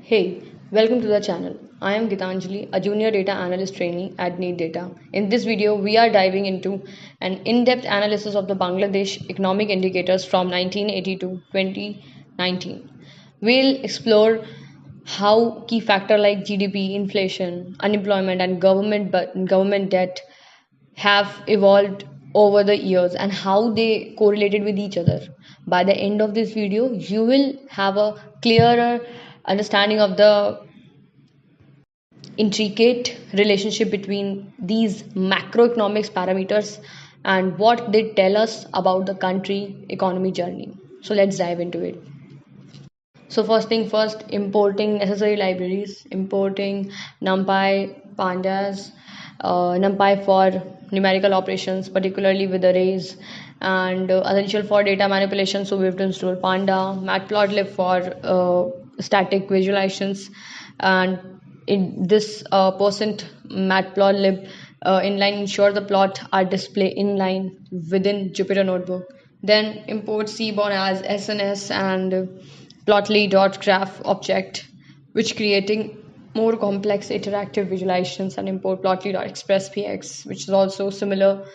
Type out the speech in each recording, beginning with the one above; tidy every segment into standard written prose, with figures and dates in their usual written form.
Hey, welcome to the channel. I am Gitanjali, a junior data analyst trainee at Need Data. In this video, we are diving into an in-depth analysis of the Bangladesh economic indicators from 1980 to 2019. We'll explore how key factors like GDP, inflation, unemployment, and government debt have evolved over the years and how they correlated with each other. By the end of this video, you will have a clearer understanding of the intricate relationship between these macroeconomics parameters and what they tell us about the country economy journey. So let's dive into it. So first thing first, importing necessary libraries, importing NumPy, Pandas, NumPy for numerical operations, particularly with arrays, and essential for data manipulation. So we have to install Panda, Matplotlib for static visualizations, and in this percent Matplotlib inline ensure the plot are displayed inline within Jupyter Notebook. Then import Seaborn as SNS and plotly.graph object, which creating more complex interactive visualizations, and import plotly.expresspx, which is also simpler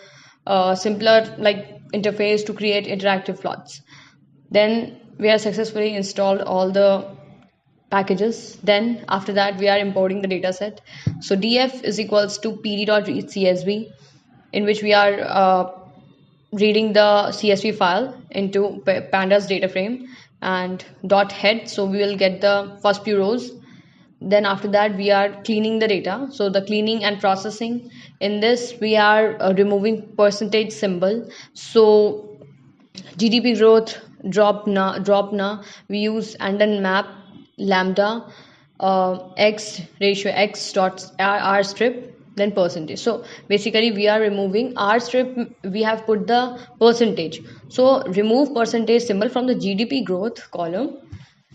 like interface to create interactive plots. Then we have successfully installed all the packages. Then after that we are importing the dataset. So df is equals to pd.read.csv, in which we are reading the CSV file into pandas data frame, and dot head, so we will get the first few rows. Then after that we are cleaning the data, so the cleaning and processing. In this we are removing percentage symbol. So GDP growth drop na we use and then map lambda x ratio x dot r strip, then percentage. So basically we are removing r strip, we have put the percentage, so remove percentage symbol from the GDP growth column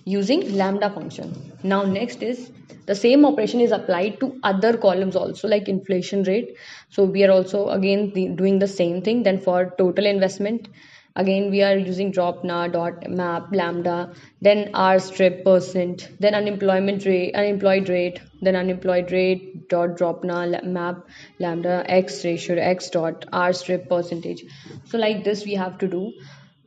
using lambda function. Now next is the same operation is applied to other columns also, like inflation rate. So we are also again doing the same thing. Then for total investment, again we are using drop na dot map lambda, then r strip percent, then unemployed rate, then unemployed rate dot drop na map lambda x ratio x dot r strip percentage. So like this we have to do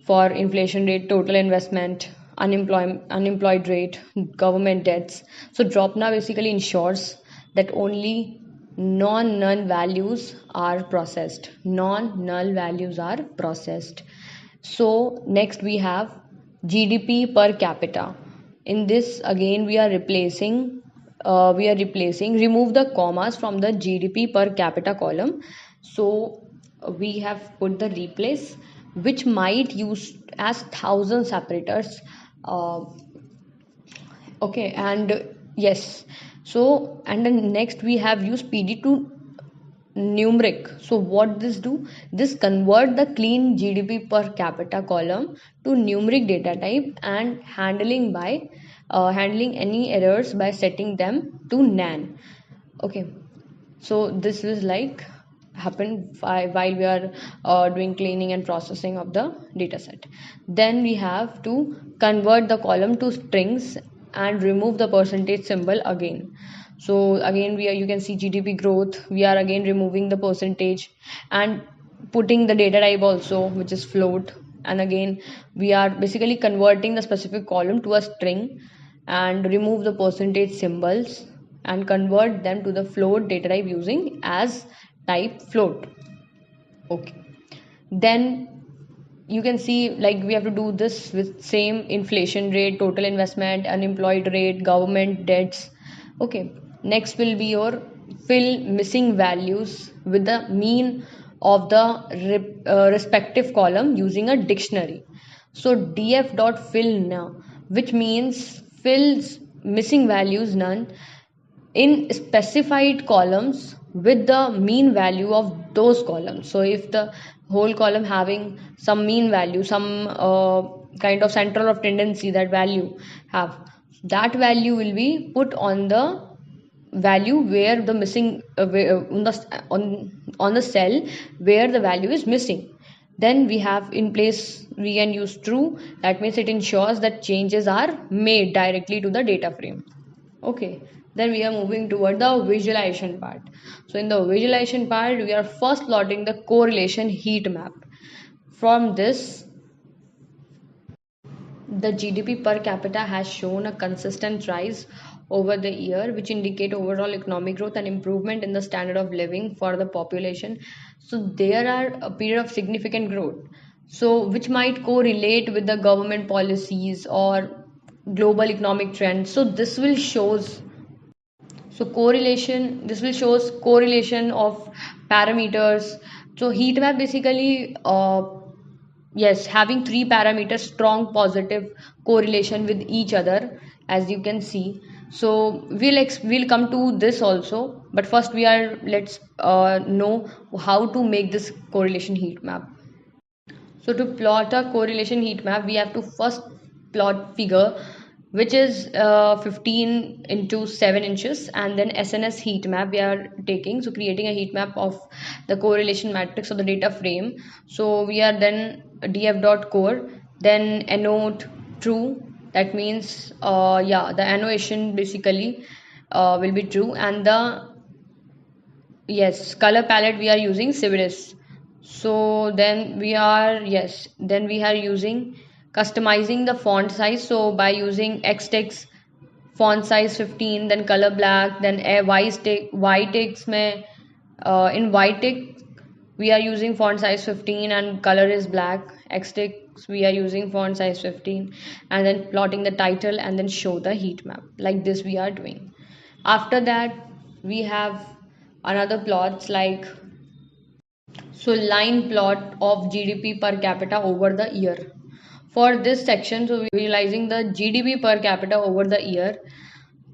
for inflation rate, total investment, unemployed rate, government debts. So drop now basically ensures that only non-null values are processed. Non-null values are processed. So next we have GDP per capita. In this again we are replacing remove the commas from the GDP per capita column. So we have put the replace, which might use as 1,000 separators. uh, okay, and yes. So and then next we have used PD to numeric. So what this do, this convert the clean GDP per capita column to numeric data type and handling any errors by setting them to nan. Okay, so this is like happen while we are doing cleaning and processing of the dataset. Then we have to convert the column to strings and remove the percentage symbol again. So again we are, you can see GDP growth, we are again removing the percentage and putting the data type also, which is float. And again we are basically converting the specific column to a string and remove the percentage symbols and convert them to the float data type using as type float. Okay, then you can see like we have to do this with same inflation rate, total investment, unemployed rate, government debts. Okay, next will be your fill missing values with the mean of the respective column using a dictionary. So df dot fill now, which means fills missing values none in specified columns with the mean value of those columns. So if the whole column having some mean value, some kind of central of tendency, that value have, that value will be put on the value where the missing on the cell where the value is missing. Then we have in place we can use true, that means it ensures that changes are made directly to the data frame. Okay, then we are moving toward the visualization part. So in the visualization part, we are first plotting the correlation heat map. From this, the GDP per capita has shown a consistent rise over the year, which indicate overall economic growth and improvement in the standard of living for the population. So there are a period of significant growth. So which might correlate with the government policies or global economic trends. So this will shows so correlation. This will shows correlation of parameters. So heat map basically yes, having three parameters, strong positive correlation with each other, as you can see. So we'll come to this also, but first let's know how to make this correlation heat map. So to plot a correlation heat map, we have to first plot figure which is 15 into 7 inches, and then SNS heat map we are taking. So creating a heat map of the correlation matrix of the data frame. So we are then df dot core, then annote true. That means yeah, the annotation basically will be true, and the yes, color palette we are using Civitas. So then we are yes, then we are using customizing the font size. So by using Xtext font size 15, then color black, then a y text में in y text we are using font size 15 and color is black. Xtext we are using font size 15, and then plotting the title and then show the heat map. Like this we are doing. After that we have another plots like so line plot of GDP per capita over the year. For this section, so we are visualizing the GDP per capita over the year,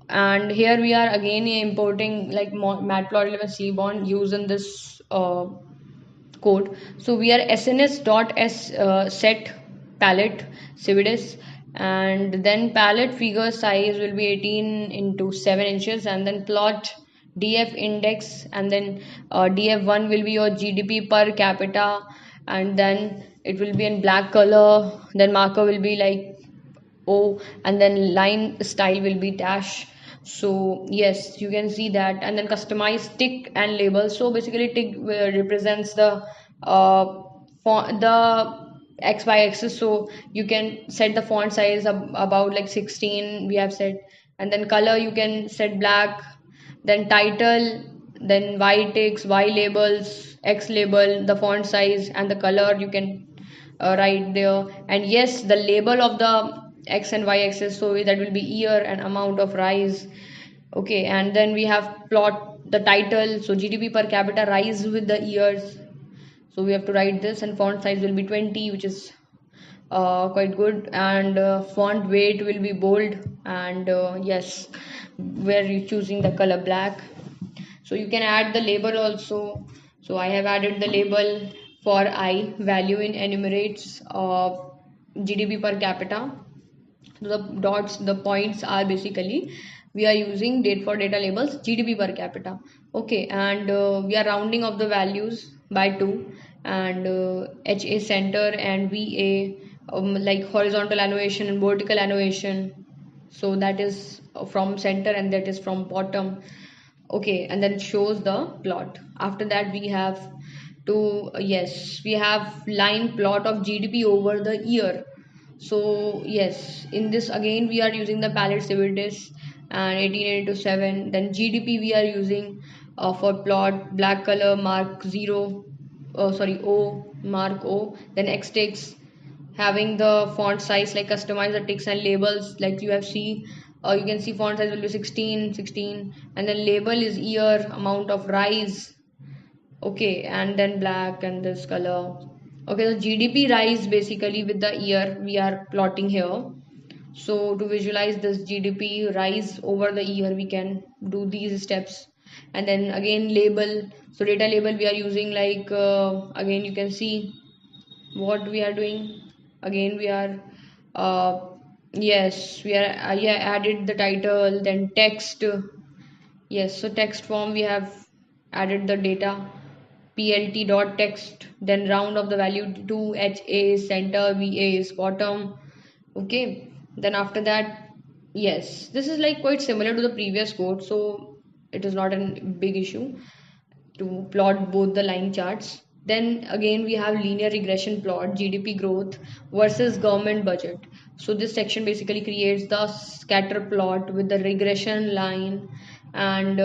and here we are again importing like matplotlib and cbond used in this code. So we are sns.s set palette civitas, and then palette figure size will be 18 into 7 inches, and then plot df index, and then df1 will be your GDP per capita, and then it will be in black color, then marker will be like O, and then line style will be dash. So yes, you can see that, and then customize tick and label. So basically tick represents the XY axis, so you can set the font size about like 16 we have set, and then color you can set black, then title, then Y text, Y labels, X label, the font size and the color you can write there, and yes, the label of the X and Y axis, so that will be year and amount of rise. Okay, and then we have plot the title, so GDP per capita rise with the years, so we have to write this, and font size will be 20, which is quite good, and font weight will be bold, and yes, where you choosing the color black. So you can add the label also. So I have added the label for I value in enumerates GDP per capita. So the dots, the points are basically we are using date for data labels GDP per capita. Okay, and we are rounding of the values by 2, and HA center and VA like horizontal annotation and vertical annotation. So that is from center and that is from bottom. Okay, and then it shows the plot. After that we have to yes, we have line plot of GDP over the year. So yes, in this again we are using the palette civitas and 18 into 7. Then GDP we are using for plot black color mark 0, sorry O, mark O. Then X text having the font size like customize the text and labels like you have seen. You can see font size will be 16, and then label is year, amount of rise. Okay, and then black and this color. Okay, the GDP rise basically with the year we are plotting here. So to visualize this GDP rise over the year, we can do these steps. And then again label. So data label we are using like again you can see what we are doing. Again we are uh, yes, we are yeah, added the title, then text. Yes, so text form we have added the data plt dot text, then round of the value to HA center, VA is bottom. Okay, then after that Yes, this is like quite similar to the previous code, so it is not a big issue to plot both the line charts. Then again, we have linear regression plot, GDP growth versus government budget. So this section basically creates the scatter plot with the regression line and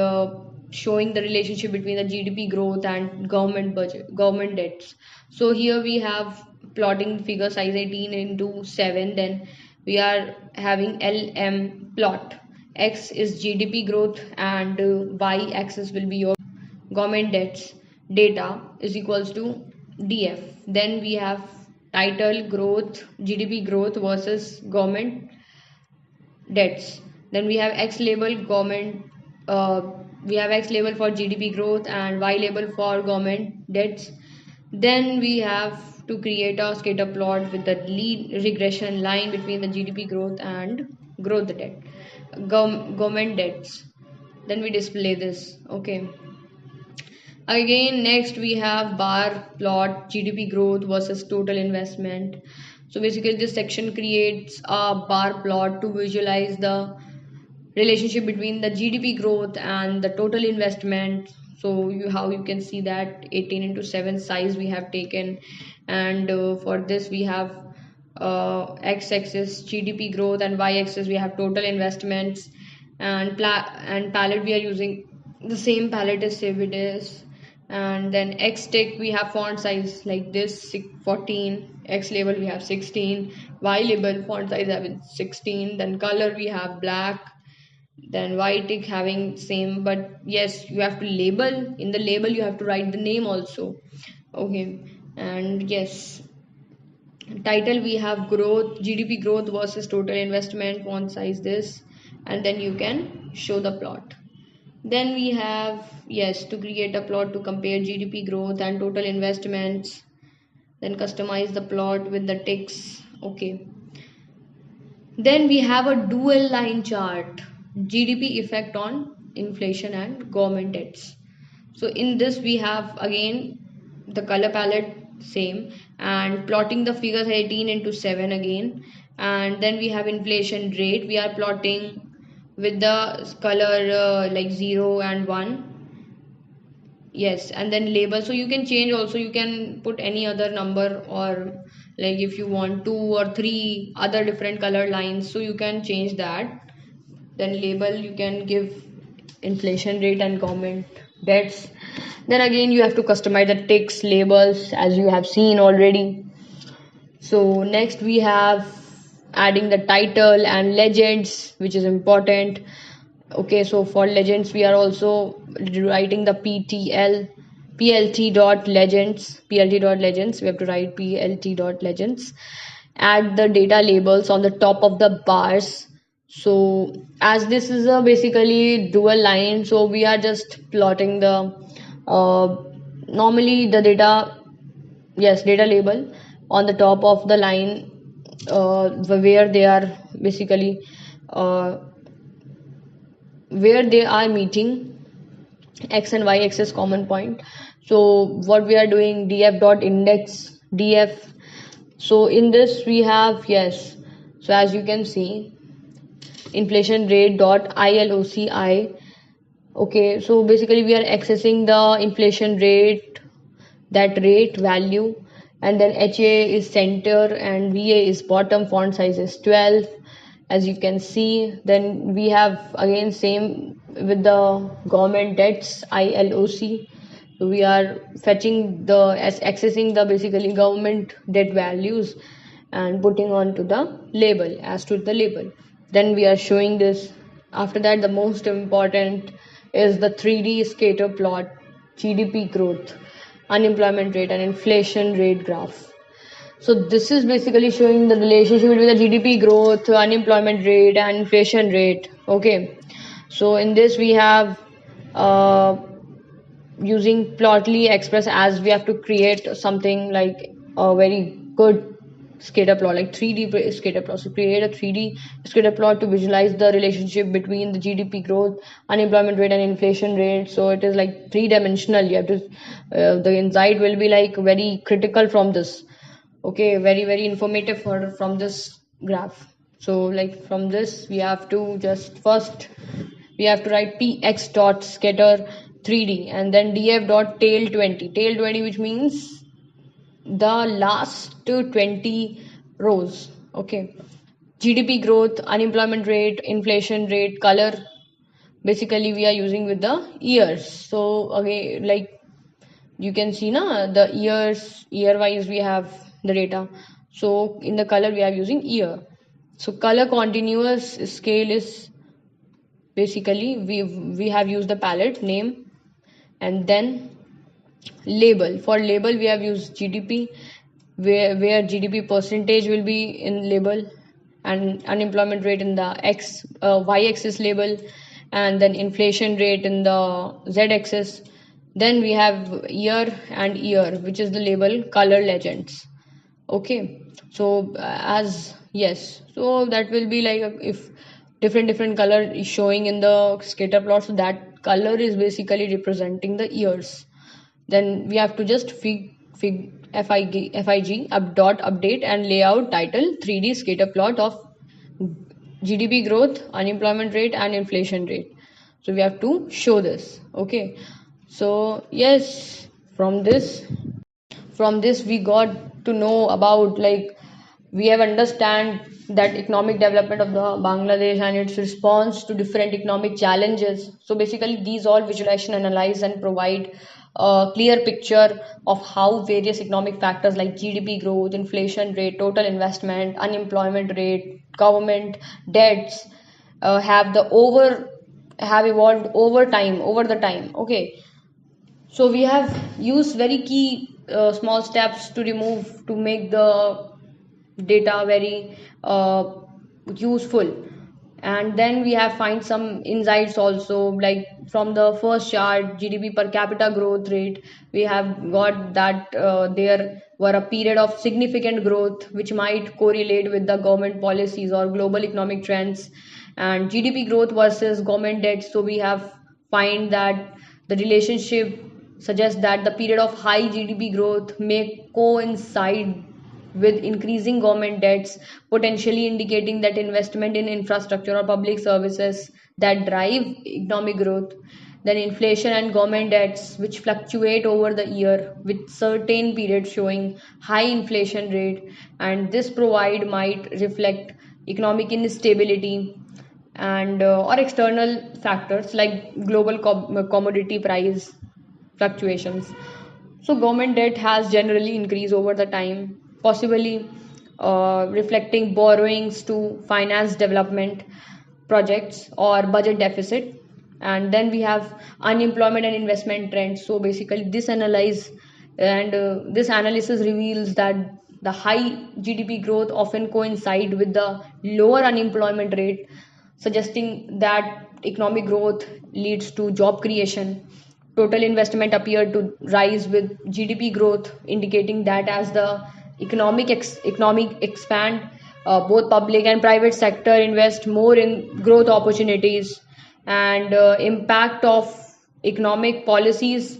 showing the relationship between the GDP growth and government budget, government debts. So here we have plotting figure size 18 into 7. Then we are having LM plot. X is GDP growth and Y axis will be your government debts. Data is equals to DF. Then we have title growth, GDP growth versus government debts. Then we have X label government, uh, we have X label for GDP growth and Y label for government debts. Then we have to create a scatter plot with the lead regression line between the GDP growth and growth debt, government debts. Then we display this. Okay. Again, next we have bar plot GDP growth versus total investment. So basically, this section creates a bar plot to visualize the relationship between the GDP growth and the total investment. So how you can see that 18 into 7 size we have taken, and for this we have x-axis GDP growth and y-axis we have total investments, and palette we are using the same palette as Civitas, and then x tick we have font size like this 14, x label we have 16, y label font size having 16, then color we have black, then white tick having same, but yes, you have to label, in the label you have to write the name also. Okay. And yes, title we have growth, GDP growth versus total investment, font size this, and then you can show the plot. Then we have, yes, to create a plot to compare GDP growth and total investments, then customize the plot with the ticks. Okay. Then we have a dual line chart, GDP effect on inflation and government debts. So in this we have again the color palette same, and plotting the figures 18 into 7 again, and then we have inflation rate we are plotting with the color like 0 and 1. Yes, and then label, so you can change also, you can put any other number, or like if you want 2 or 3 other different color lines, so you can change that. Then label you can give inflation rate and government debts. Then again you have to customize the text labels as you have seen already. So next we have adding the title and legends, which is important. Okay, so for legends we are also writing the plt dot legends. We have to write plt dot legends. Add the data labels on the top of the bars. So as this is a basically dual line, so we are just plotting the normally the data, yes, data label on the top of the line, where they are basically uh, where they are meeting x and y axis common point. So what we are doing, df dot index df. So in this we have, yes, so as you can see, inflation rate dot iloci. Okay, so basically we are accessing the inflation rate, that rate value, and then HA is center and VA is bottom, font size is 12 as you can see. Then we have again same with the government debts ILOC. So we are fetching the as accessing the basically government debt values and putting on to the label as to the label. Then we are showing this. After that, the most important is the 3D scatter plot, GDP growth, unemployment rate and inflation rate graph. So this is basically showing the relationship between the GDP growth, unemployment rate and inflation rate. Okay. So in this we have uh, using Plotly Express, as we have to create something like a very good scatter plot, like 3D scatter plot. So create a 3D scatter plot to visualize the relationship between the GDP growth, unemployment rate and inflation rate. So it is like three-dimensional. You have to the insight will be like very critical from this. Okay, very informative for from this graph. So like from this we have to just first we have to write px dot scatter 3d and then df dot tail 20 which means the last 20 rows. Okay, GDP growth, unemployment rate, inflation rate, color, basically we are using with the years. So okay, like you can see now the year wise we have the data. So in the color we are using year. So color continuous scale is basically we have used the palette name, and then label. For label we have used GDP, where GDP percentage will be in label, and unemployment rate in the y axis label, and then inflation rate in the z axis. Then we have year and year, which is the label color legends. Okay, so as yes, so that will be like if different color is showing in the scatter plot, so that color is basically representing the years. Then we have to just fig up dot update and layout title 3D scatter plot of GDP growth, unemployment rate, and inflation rate. So we have to show this. Okay, so yes, from this we got to know about, like, we have understand that economic development of the Bangladesh and its response to different economic challenges. So basically these all visualization analyze and provide a clear picture of how various economic factors like GDP growth, inflation rate, total investment, unemployment rate, government debts have evolved over the time. Okay, so we have used very key small steps to make the data very useful, and then we have find some insights also, like from the first chart GDP per capita growth rate. We have got that there were a period of significant growth which might correlate with the government policies or global economic trends, and GDP growth versus government debt. So we have find that the relationship suggests that the period of high GDP growth may coincide with increasing government debts, potentially indicating that investment in infrastructure or public services that drive economic growth. Then inflation and government debts, which fluctuate over the year, with certain periods showing high inflation rate, and this provide might reflect economic instability and or external factors like global commodity price fluctuations. So government debt has generally increased over the time, possibly reflecting borrowings to finance development projects or budget deficit. And then we have unemployment and investment trends. So basically, this analysis reveals that the high GDP growth often coincide with the lower unemployment rate, suggesting that economic growth leads to job creation. Total investment appeared to rise with GDP growth, indicating that as the economic expand, both public and private sector invest more in growth opportunities, and impact of economic policies.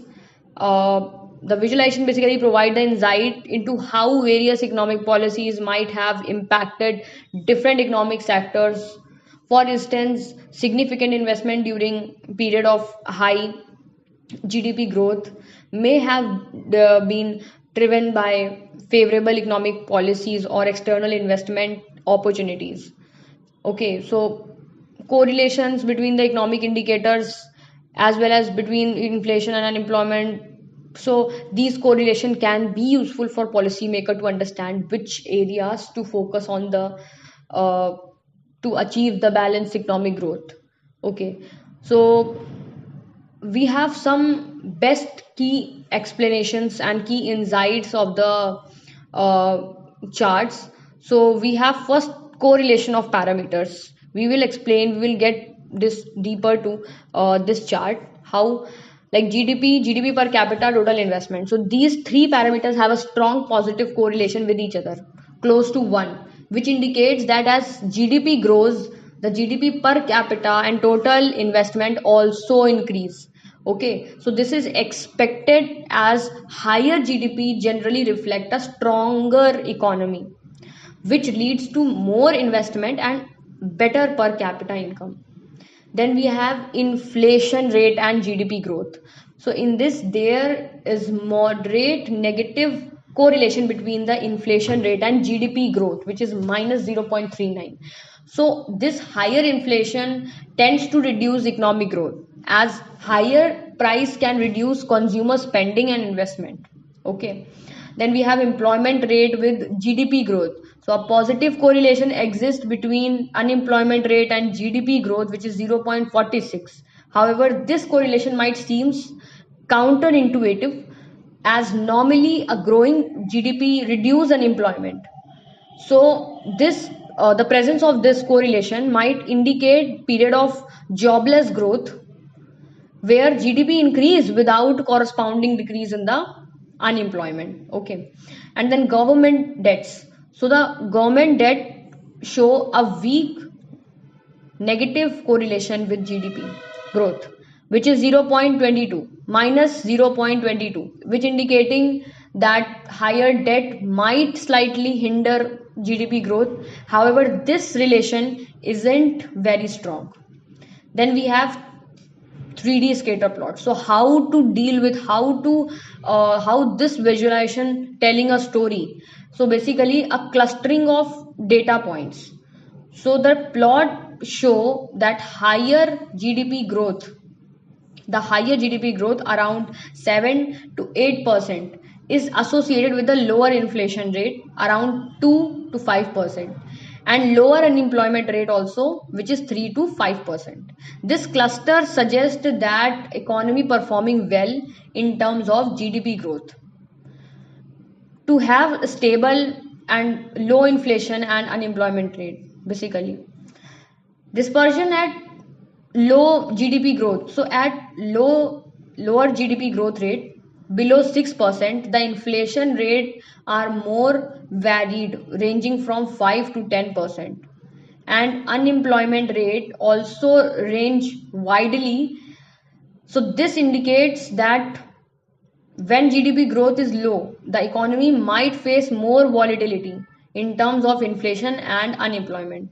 The visualization basically provide the insight into how various economic policies might have impacted different economic sectors. For instance, significant investment during period of high GDP growth may have been driven by favorable economic policies or external investment opportunities. Okay, so correlations between the economic indicators as well as between inflation and unemployment. So these correlation can be useful for policymaker to understand which areas to focus on the uh, to achieve the balanced economic growth. Okay, so we have some best key explanations and key insights of the uh, charts. So we have first correlation of parameters. We will get this deeper to this chart, how, like GDP per capita, total investment. So these three parameters have a strong positive correlation with each other, close to 1, which indicates that as GDP grows, the GDP per capita and total investment also increase. Okay, so this is expected as higher GDP generally reflect a stronger economy. which leads to more investment and better per capita income. Then we have inflation rate and GDP growth. So in this, there is moderate negative correlation between the inflation rate and GDP growth, which is minus 0.39. So this higher inflation tends to reduce economic growth, as higher price can reduce consumer spending and investment. Okay. Then we have employment rate with GDP growth. So a positive correlation exists between unemployment rate and GDP growth, which is 0.46. However, this correlation might seem counterintuitive, as normally a growing GDP reduces unemployment. So this the presence of this correlation might indicate period of jobless growth where GDP increase without corresponding decrease in the unemployment. Okay. And then government debts. So the government debt show a weak negative correlation with GDP growth, which is 0.22 minus 0.22, which indicating that higher debt might slightly hinder GDP growth. However, this relation isn't very strong. Then we have 3D scatter plot. So how to deal with how this visualization telling a story. So basically a clustering of data points. So the plot show that the higher GDP growth around 7 to 8% is associated with the lower inflation rate around 2 to 5%, and lower unemployment rate also, which is 3 to 5%. This cluster suggests that economy performing well in terms of GDP growth. To have stable and low inflation and unemployment rate, basically dispersion at low GDP growth. So at lower GDP growth rate below 6%, the inflation rate are more varied, ranging from 5 to 10%, and unemployment rate also range widely. So this indicates that when GDP growth is low, the economy might face more volatility in terms of inflation and unemployment.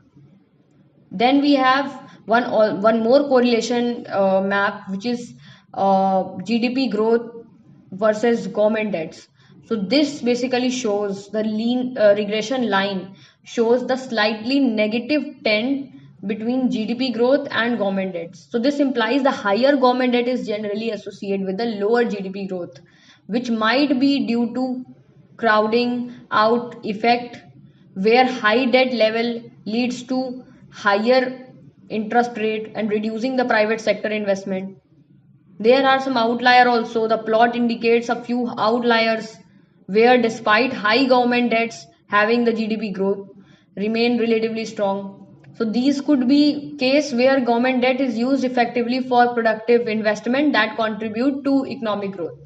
Then we have one more correlation map, which is GDP growth versus government debts. So this basically shows the regression line shows the slightly negative trend between GDP growth and government debts. So this implies the higher government debt is generally associated with the lower GDP growth, which might be due to crowding out effect, where high debt level leads to higher interest rate and reducing the private sector investment. There are some outlier also. The plot indicates a few outliers where despite high government debts having the GDP growth remain relatively strong. So these could be case where government debt is used effectively for productive investment that contribute to economic growth.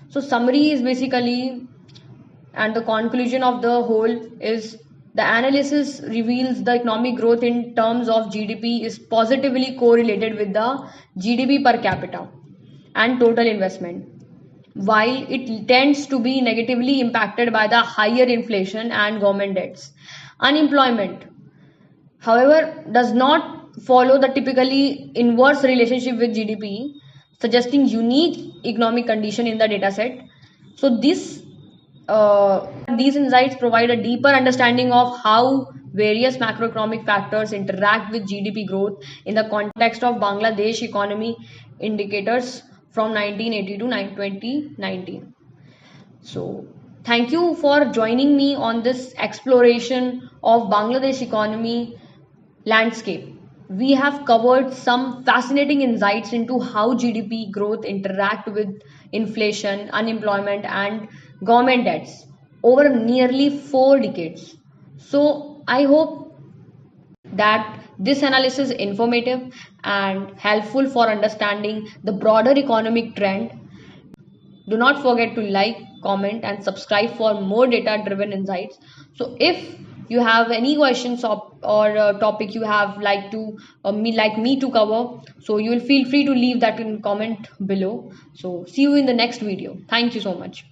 So summary is basically, and the conclusion of the whole is, the analysis reveals the economic growth in terms of GDP is positively correlated with the GDP per capita and total investment, while it tends to be negatively impacted by the higher inflation and government debts. Unemployment, however, does not follow the typically inverse relationship with GDP, suggesting unique economic condition in the dataset. So these insights provide a deeper understanding of how various macroeconomic factors interact with GDP growth in the context of Bangladesh economy indicators from 1980 to 2019. So thank you for joining me on this exploration of Bangladesh economy landscape. We have covered some fascinating insights into how GDP growth interact with inflation, unemployment, and government debts over nearly 4 decades. So I hope that this analysis is informative and helpful for understanding the broader economic trend. Do not forget to like, comment, and subscribe for more data-driven insights. So if you have any questions or topic you have like me to cover, so you will feel free to leave that in comment below. So see you in the next video. Thank you so much.